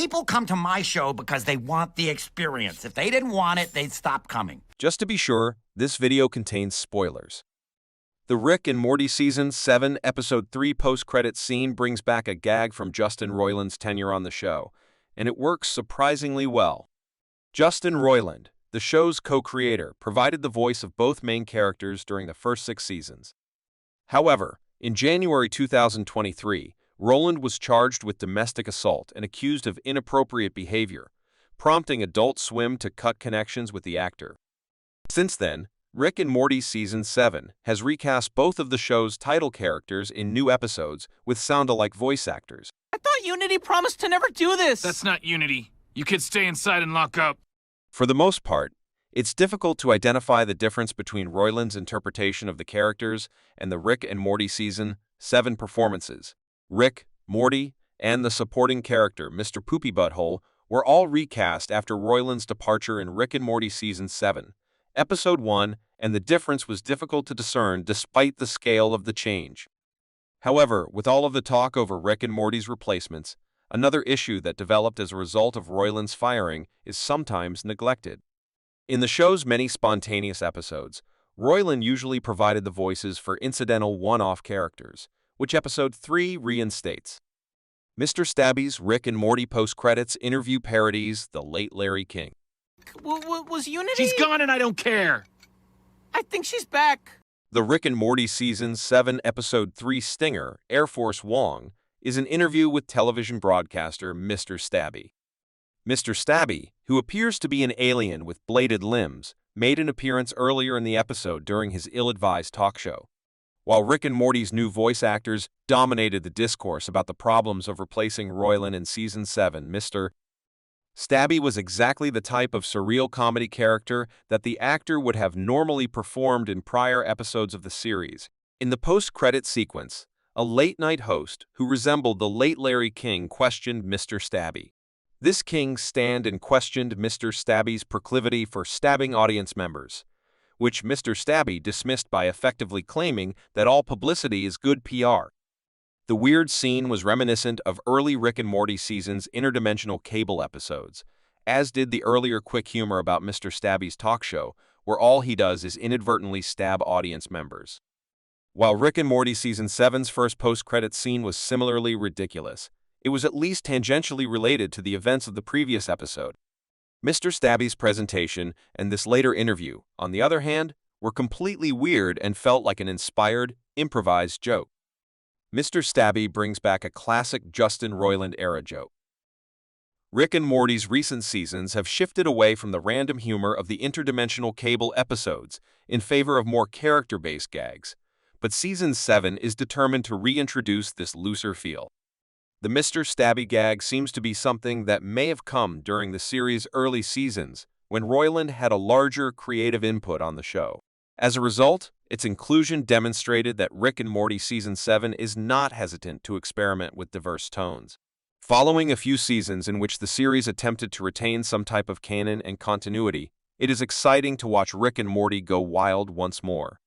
People come to my show because they want the experience. If they didn't want it, they'd stop coming. Just to be sure, this video contains spoilers. The Rick and Morty Season 7, Episode 3 post-credits scene brings back a gag from Justin Roiland's tenure on the show, and it works surprisingly well. Justin Roiland, the show's co-creator, provided the voice of both main characters during the first 6 seasons. However, in January 2023, Roiland was charged with domestic assault and accused of inappropriate behavior, prompting Adult Swim to cut connections with the actor. Since then, Rick and Morty Season 7 has recast both of the show's title characters in new episodes with sound-alike voice actors. I thought Unity promised to never do this! That's not Unity. You kids stay inside and lock up. For the most part, it's difficult to identify the difference between Roiland's interpretation of the characters and the Rick and Morty Season 7 performances. Rick, Morty, and the supporting character, Mr. Poopy Butthole, were all recast after Roiland's departure in Rick and Morty Season 7, Episode 1, and the difference was difficult to discern despite the scale of the change. However, with all of the talk over Rick and Morty's replacements, another issue that developed as a result of Roiland's firing is sometimes neglected. In the show's many spontaneous episodes, Roiland usually provided the voices for incidental one-off characters, which Episode 3 reinstates. Mr. Stabby's Rick and Morty post-credits interview parodies the late Larry King. Was Unity? She's gone and I don't care. I think she's back. The Rick and Morty Season 7 Episode 3 stinger, Air Force Wong, is an interview with television broadcaster Mr. Stabby. Mr. Stabby, who appears to be an alien with bladed limbs, made an appearance earlier in the episode during his ill-advised talk show. While Rick and Morty's new voice actors dominated the discourse about the problems of replacing Roiland in Season 7, Mr. Stabby was exactly the type of surreal comedy character that the actor would have normally performed in prior episodes of the series. In the post-credit sequence, a late-night host who resembled the late Larry King questioned Mr. Stabby. This King stand and questioned Mr. Stabby's proclivity for stabbing audience members, which Mr. Stabby dismissed by effectively claiming that all publicity is good PR. The weird scene was reminiscent of early Rick and Morty Season's interdimensional cable episodes, as did the earlier quick humor about Mr. Stabby's talk show, where all he does is inadvertently stab audience members. While Rick and Morty Season 7's first post-credits scene was similarly ridiculous, it was at least tangentially related to the events of the previous episode. Mr. Stabby's presentation and this later interview, on the other hand, were completely weird and felt like an inspired, improvised joke. Mr. Stabby brings back a classic Justin Roiland-era joke. Rick and Morty's recent seasons have shifted away from the random humor of the interdimensional cable episodes in favor of more character-based gags, but Season 7 is determined to reintroduce this looser feel. The Mr. Stabby gag seems to be something that may have come during the series' early seasons, when Roiland had a larger creative input on the show. As a result, its inclusion demonstrated that Rick and Morty Season 7 is not hesitant to experiment with diverse tones. Following a few seasons in which the series attempted to retain some type of canon and continuity, it is exciting to watch Rick and Morty go wild once more.